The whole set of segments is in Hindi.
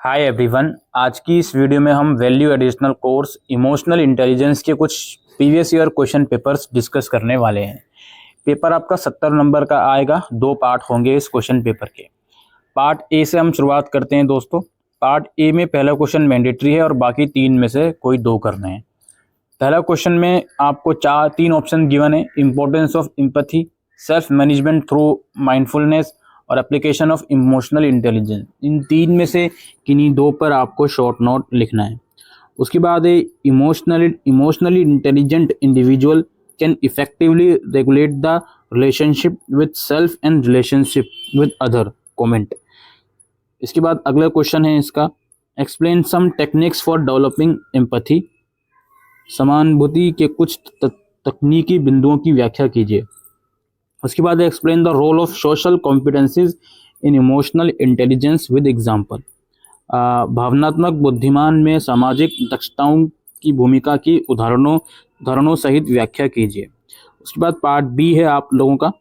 हाय एवरीवन, आज की इस वीडियो में हम value additional course emotional intelligence के कुछ previous year question papers discuss करने वाले हैं। पेपर आपका 70 नंबर का आएगा। 2 पार्ट होंगे इस क्वेश्चन पेपर के। पार्ट ए से हम शुरुआत करते हैं दोस्तों। पार्ट ए में पहला क्वेश्चन मैंडेटरी है और बाकी 3 में से कोई 2 करने हैं। पहला क्वेश्चन में आपको 3 ऑप्शन गिवन है: importance of empathy, self management through mindfulness और एप्लीकेशन ऑफ इमोशनल इंटेलिजेंस। इन 3 में से किन्हीं 2 पर आपको शॉर्ट नोट लिखना है। उसके बाद है emotionally intelligent individual can effectively regulate the relationship with self and relationship with other. Comment. इसके बाद अगला क्वेश्चन है इसका, explain some techniques for developing empathy. समानुभूति के कुछ तकनीकी बिंदुओं की व्याख्या कीजिए। उसके बाद explain the role of social competencies in emotional intelligence with example. भावनात्मक बुद्धिमान में सामाजिक दक्षताओं की भूमिका की उदाहरणों सहित व्याख्या कीजिए। उसके बाद पार्ट बी है आप लोगों का।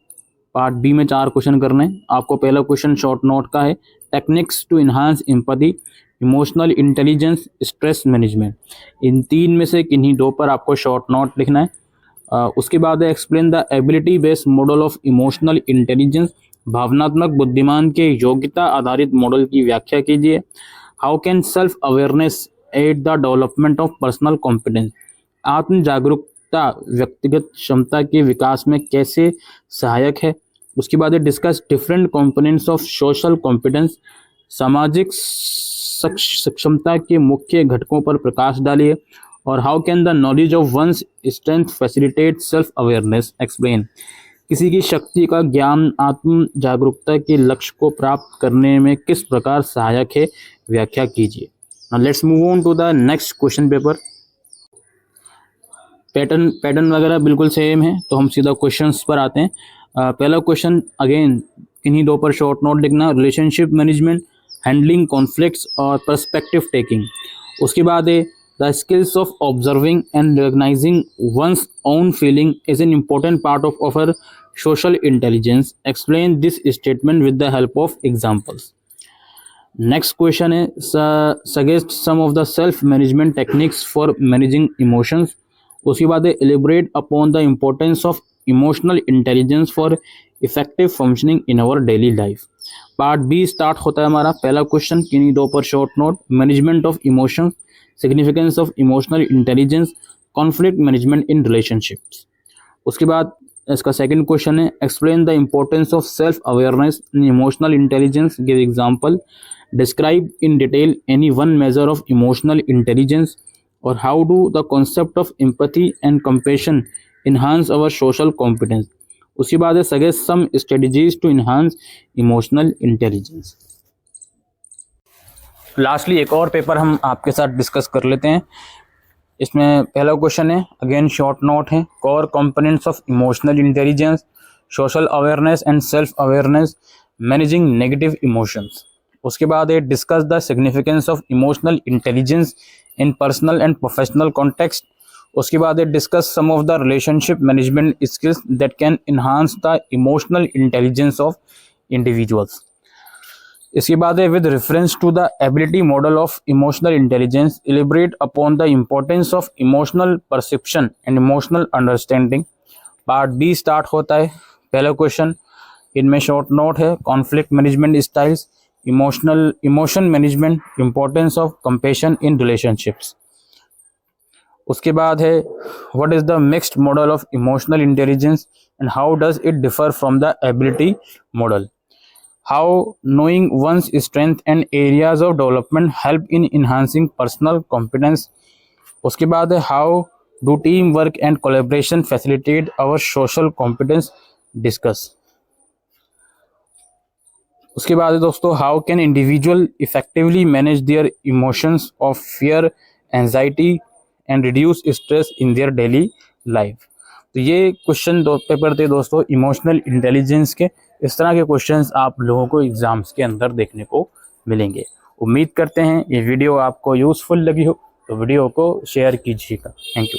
पार्ट बी में 4 क्वेश्चन करने हैं आपको। पहला क्वेश्चन शॉर्ट नोट का है, techniques to enhance empathy, emotional intelligence, stress management. इन 3 में से किन्हीं 2 पर आपको शॉर्ट नोट लिखना है। उसके बाद है explain the ability based model of emotional intelligence. भावनात्मक बुद्धिमान के योग्यता आधारित मॉडल की व्याख्या कीजिए। How can self awareness aid the development of personal competence. आत्म जागरूकता व्यक्तिगत क्षमता के विकास में कैसे सहायक है। उसके बाद है discuss different components of social competence. सामाजिक सक्षमता के मुख्य घटकों पर प्रकाश डालिए। और how can the knowledge of one's strength facilitate self awareness. Explain. किसी की शक्ति का ज्ञान आत्म जागरूकता के लक्ष्य को प्राप्त करने में किस प्रकार सहायक है, व्याख्या कीजिए। Now let's move on to the next question paper. Pattern वगैरह बिल्कुल सेम है, तो हम सीधा क्वेश्चंस पर आते हैं। पहला क्वेश्चन अगेन किन्हीं 2 पर शॉर्ट नोट लिखना, रिलेशनशिप मैनेजमेंट, हैंडलिंग कॉन्फ्लिक्ट्स और पर्सपेक्टिव टेकिंग। उसके बाद है The skills of observing and recognizing one's own feeling is an important part of our social intelligence. Explain this statement with the help of examples. Next question is suggest some of the self-management techniques for managing emotions. उसके बाद है elaborate upon the importance of emotional intelligence for effective functioning in our daily life. Part B start होता है हमारा। पहला क्वेश्चन किन्हीं 2 पर short note, management of emotions, significance of emotional intelligence, conflict management in relationships. उसके बाद इसका सेकंड क्वेश्चन है, explain the importance of self awareness in emotional intelligence, give example, describe in detail any one major of emotional intelligence, और how do the concept of empathy and compassion enhance our social competence. उसके बाद है suggest some strategies to enhance emotional intelligence. Lastly एक और पेपर हम आपके साथ डिस्कस कर लेते हैं। इसमें पहला क्वेश्चन है, अगेन शॉर्ट नोट है, core components of emotional intelligence, social awareness and self awareness, managing negative emotions. उसके बाद है discuss the significance of emotional intelligence in personal and professional context. उसके बाद है discuss some of the relationship management skills that can enhance the emotional intelligence of individuals. इसके बाद है with reference to the ability model of emotional intelligence, elaborate upon the importance of emotional perception and emotional understanding. Part B start होता है। पहला क्वेश्चन इनमें शॉर्ट नोट है, conflict management styles, emotion management, importance of compassion in relationships. उसके बाद है what is the mixed model of emotional intelligence and how does it differ from the ability model. How knowing one's strength and areas of development help in enhancing personal competence. उसके बाद है how do teamwork and collaboration facilitate our social competence, discuss. उसके बाद है दोस्तों how can individual effectively manage their emotions of fear, anxiety and reduce stress in their daily life. तो ये क्वेश्चन 2 पेपर थे दोस्तों इमोशनल इंटेलिजेंस के। इस तरह के क्वेश्चंस आप लोगों को एग्जाम्स के अंदर देखने को मिलेंगे। उम्मीद करते हैं ये वीडियो आपको यूज़फुल लगी हो, तो वीडियो को शेयर कीजिएगा। Thank you.